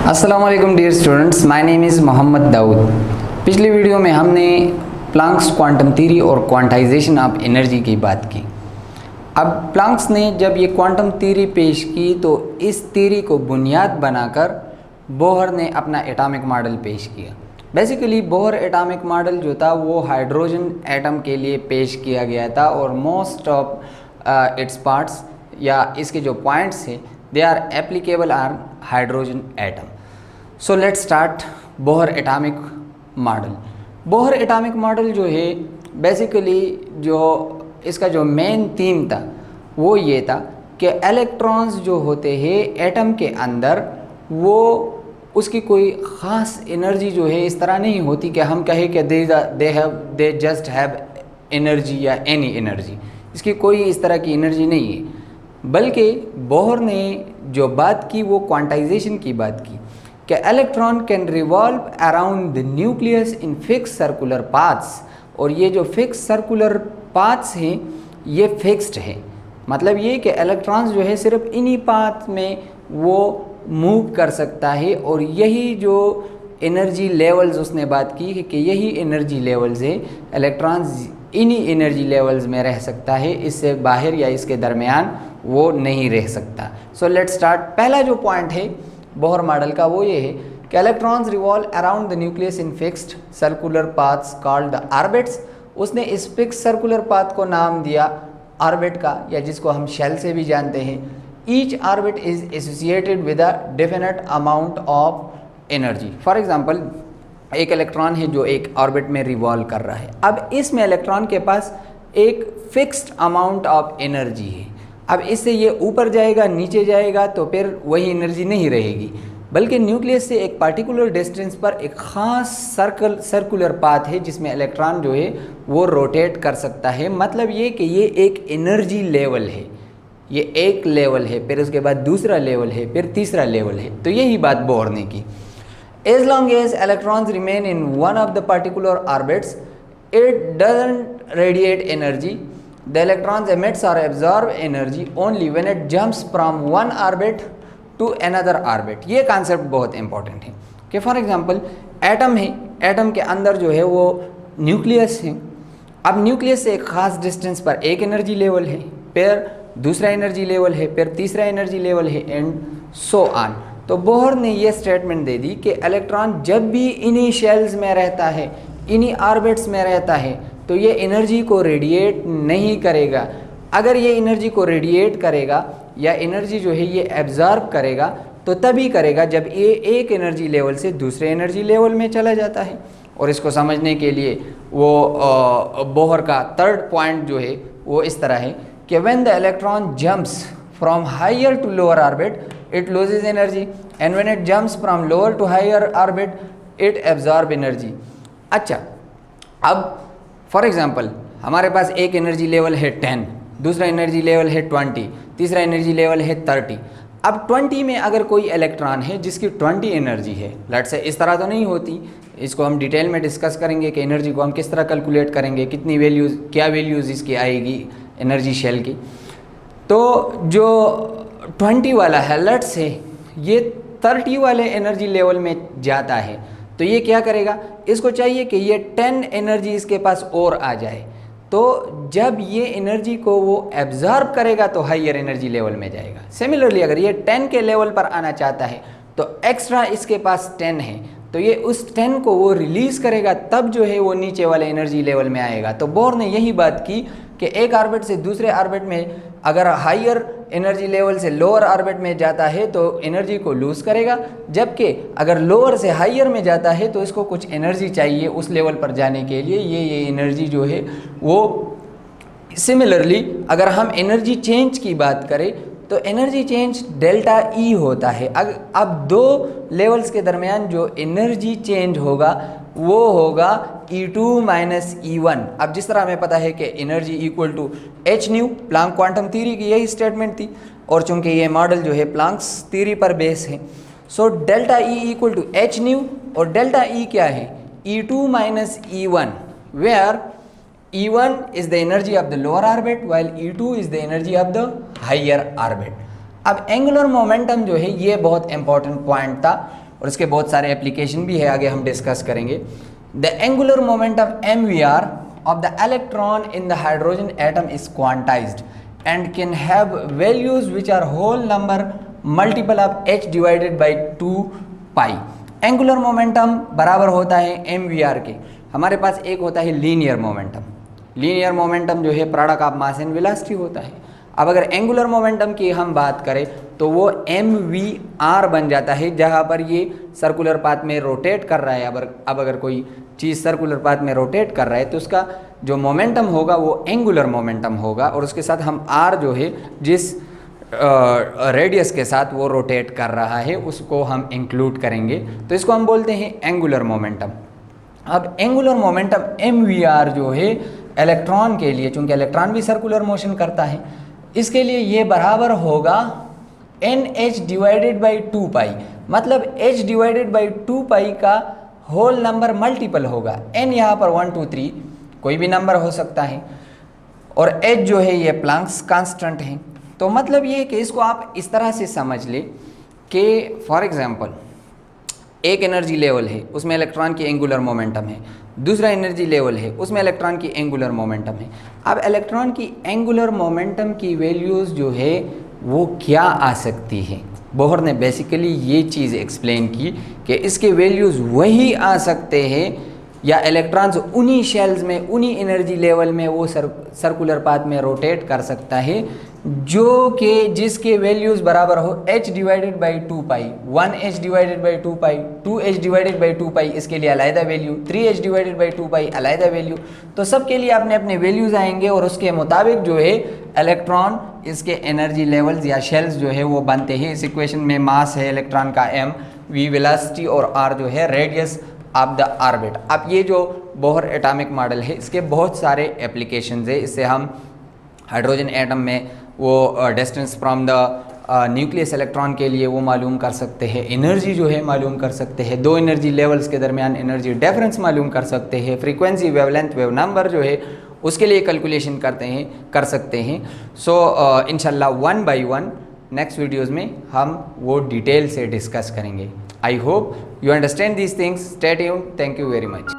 अस्सलामुअलैकुम dear students, my name is Mohammad Dawood. पिछली video में हमने प्लैंक्स क्वांटम थ्योरी और क्वांटाइजेशन ऑफ एनर्जी की बात की। अब प्लैंक्स ने जब ये क्वांटम थ्योरी पेश की तो इस थ्योरी को बुनियाद बनाकर बोहर ने अपना एटॉमिक मॉडल पेश किया। बेसिकली बोहर एटॉमिक मॉडल जो था वो हाइड्रोजन एटम के लिए पेश किया गया था और मोस्ट ऑफ इट्स पार्ट्स या इसके जो पॉइंट्स हैं they are applicable on hydrogen atom. So let's start Bohr atomic model. Bohr atomic model जो है बेसिकली जो इसका जो मेन थीम था वो ये था कि इलेक्ट्रॉन्स जो होते हैं एटम के अंदर वो उसकी कोई ख़ास एनर्जी जो है इस तरह नहीं होती कि हम कहें कि दे जस्ट हैव एनर्जी या एनी एनर्जी। इसकी कोई इस तरह की एनर्जी नहीं है, बल्कि बोहर ने जो बात की वो क्वांटाइजेशन की बात की कि electron can revolve around the nucleus in fix circular paths. और ये जो फिक्स सर्कुलर पाथ्स हैं ये फिक्स्ड है, मतलब ये कि इलेक्ट्रॉन्स जो है सिर्फ इन्हीं पाथ में वो मूव कर सकता है। और यही जो एनर्जी लेवल्स उसने बात की है कि यही एनर्जी लेवल्स है, इलेक्ट्रॉन्स इन्हीं एनर्जी लेवल्स में रह सकता है, इससे बाहर या इसके दरमियान वो नहीं रह सकता। सो लेट्स स्टार्ट। पहला जो पॉइंट है बोहर मॉडल का वो ये है कि electrons revolve around the nucleus in fixed circular paths called the orbits. उसने इस फिक्स सर्कुलर पाथ को नाम दिया ऑर्बिट का, या जिसको हम शेल से भी जानते हैं। Each orbit is associated with a definite amount of energy. For example एक इलेक्ट्रॉन है जो एक ऑर्बिट में रिवॉल्व कर रहा है। अब इसमें इलेक्ट्रॉन के पास एक फिक्स्ड अमाउंट ऑफ एनर्जी है। अब इससे ये ऊपर जाएगा नीचे जाएगा तो फिर वही एनर्जी नहीं रहेगी, बल्कि न्यूक्लियस से एक पार्टिकुलर डिस्टेंस पर एक ख़ास सर्कुलर पाथ है जिसमें इलेक्ट्रॉन जो है वो रोटेट कर सकता है। मतलब ये कि ये एक एनर्जी लेवल है, ये एक लेवल है, फिर उसके बाद दूसरा लेवल है, फिर तीसरा लेवल है। तो यही बात बोहर ने की। As long as electrons remain in one of the particular orbits, it doesn't radiate energy. The electrons emits or absorb energy only when it jumps from one orbit to another orbit. ये concept बहुत important है कि for example atom है, atom के अंदर जो है वो न्यूक्लियस है। अब न्यूक्लियस से एक ख़ास डिस्टेंस पर एक एनर्जी लेवल है, फिर दूसरा एनर्जी लेवल है, फिर तीसरा एनर्जी लेवल है, एंड सो ऑन। तो बोहर ने ये स्टेटमेंट दे दी कि इलेक्ट्रॉन जब भी इन्हीं शेल्स में रहता है, इन्हीं ऑर्बिट्स में रहता है, तो ये एनर्जी को रेडिएट नहीं करेगा। अगर ये एनर्जी को रेडिएट करेगा या एनर्जी जो है ये एब्जॉर्ब करेगा तो तभी करेगा जब ये एक एनर्जी लेवल से दूसरे एनर्जी लेवल में चला जाता है। और इसको समझने के लिए वो बोहर का थर्ड पॉइंट जो है वो इस तरह है कि when the electron jumps from higher to lower orbit it loses energy, and when it jumps from lower to higher orbit it absorb energy। अच्छा, अब फॉर एग्जांपल हमारे पास एक एनर्जी लेवल है 10, दूसरा एनर्जी लेवल है 20, तीसरा एनर्जी लेवल है 30। अब 20 में अगर कोई इलेक्ट्रॉन है जिसकी 20 एनर्जी है, लेट्स से इस तरह तो नहीं होती, इसको हम डिटेल में डिस्कस करेंगे कि एनर्जी को हम किस तरह कैलकुलेट करेंगे, कितनी वैल्यूज़, क्या वैल्यूज़ इसकी आएगी एनर्जी शेल की। तो जो 20 वाला है लेट्स से ये 30 वाले एनर्जी लेवल में जाता है, तो ये क्या करेगा, इसको चाहिए कि ये 10 एनर्जी इसके पास और आ जाए। तो जब ये एनर्जी को वो एब्जॉर्ब करेगा तो हायर एनर्जी लेवल में जाएगा। सिमिलरली अगर ये 10 के लेवल पर आना चाहता है तो एक्स्ट्रा इसके पास 10 है, तो ये उस 10 को वो रिलीज़ करेगा, तब जो है वो नीचे वाले एनर्जी लेवल में आएगा। तो बोहर ने यही बात की कि एक ऑर्बिट से दूसरे ऑर्बिट में अगर हायर एनर्जी लेवल से लोअर ऑर्बिट में जाता है तो एनर्जी को लूज़ करेगा, जबकि अगर लोअर से हायर में जाता है तो इसको कुछ एनर्जी चाहिए उस लेवल पर जाने के लिए। ये एनर्जी जो है वो सिमिलरली अगर हम एनर्जी चेंज की बात करें तो एनर्जी चेंज डेल्टा ई होता है। अब दो लेवल्स के दरमियान जो एनर्जी चेंज होगा वो होगा E2 माइनस E1। अब जिस तरह हमें पता है कि energy equal to H nu, Planck quantum theory की यही स्टेटमेंट थी, और चूंकि ये मॉडल जो है प्लैंक्स थ्योरी पर बेस है, so delta E equal to H nu, और डेल्टा ई क्या है, E2 minus E1, where E1 is the energy of the lower orbit while E2 is the energy of the higher orbit। अब angular momentum जो है ये बहुत important point था, और इसके बहुत सारे एप्लीकेशन भी है, आगे हम डिस्कस करेंगे। The angular momentum mvr of the electron in the hydrogen atom is quantized and can have values which are whole number multiple of h divided by 2 pi। Angular momentum बराबर होता है mvr के। हमारे पास एक होता है linear momentum. Linear momentum जो है product of mass and velocity होता है। अब अगर एंगुलर मोमेंटम की हम बात करें तो वो mvr बन जाता है, जहाँ पर ये सर्कुलर पाथ में रोटेट कर रहा है। अब अगर कोई चीज़ सर्कुलर पाथ में रोटेट कर रहा है तो उसका जो मोमेंटम होगा वो एंगुलर मोमेंटम होगा, और उसके साथ हम r जो है जिस रेडियस के साथ वो रोटेट कर रहा है उसको हम इंक्लूड करेंगे, तो इसको हम बोलते हैं एंगुलर मोमेंटम। अब एंगुलर मोमेंटम mvr जो है इलेक्ट्रॉन के लिए, चूंकि इलेक्ट्रॉन भी सर्कुलर मोशन करता है, इसके लिए ये बराबर होगा nh डिवाइडेड बाई 2 पाई। मतलब h डिवाइडेड बाई 2 पाई का होल नंबर मल्टीपल होगा। n यहाँ पर 1 2 3 कोई भी नंबर हो सकता है, और h जो है ये प्लैंक्स कांस्टेंट है। तो मतलब ये कि इसको आप इस तरह से समझ ले कि फॉर एग्जांपल एक एनर्जी लेवल है, उसमें इलेक्ट्रॉन की एंगुलर मोमेंटम है, दूसरा एनर्जी लेवल है, उसमें इलेक्ट्रॉन की एंगुलर मोमेंटम है। अब इलेक्ट्रॉन की एंगुलर मोमेंटम की वैल्यूज़ जो है वो क्या आ सकती है, बोहर ने बेसिकली ये चीज़ एक्सप्लेन की कि इसके वैल्यूज़ वही आ सकते हैं, या इलेक्ट्रॉन्स उन्हीं शेल्स में उन्हीं एनर्जी लेवल में वो सर्कुलर पाथ में रोटेट कर सकता है जो कि जिसके वैल्यूज़ बराबर हो h divided by 2 pi. 1h divided by 2 pi, 2h divided by 2 पाई इसके लिए अलहदा वैल्यू, 3h डिवाइडेड बाई 2 पाई अलहदा वैल्यू। तो सब के लिए अपने अपने वैल्यूज़ आएंगे, और उसके मुताबिक जो है इलेक्ट्रॉन इसके एनर्जी लेवल्स या शेल्स जो है वो बनते हैं। इस इक्वेशन में मास है इलेक्ट्रॉन का m, v वेलोसिटी, और r जो है रेडियस ऑफ द ऑर्बिट। अब ये जो बोहर एटॉमिक मॉडल है इसके बहुत सारे एप्लीकेशंस है। इससे हम हाइड्रोजन एटम में वो distance from the nucleus electron के लिए वो मालूम कर सकते हैं, एनर्जी जो है मालूम कर सकते हैं, दो एनर्जी लेवल्स के दरमियान एनर्जी डिफरेंस मालूम कर सकते हैं, फ्रीक्वेंसी, वेवलेंथ, वेव नंबर जो है उसके लिए कैलकुलेशन कर सकते हैं। सो इंशाल्लाह 1 बाई 1 नेक्स्ट वीडियोज़ में हम वो डिटेल से डिस्कस करेंगे। I hope you understand these things. Stay tuned. Thank you very much.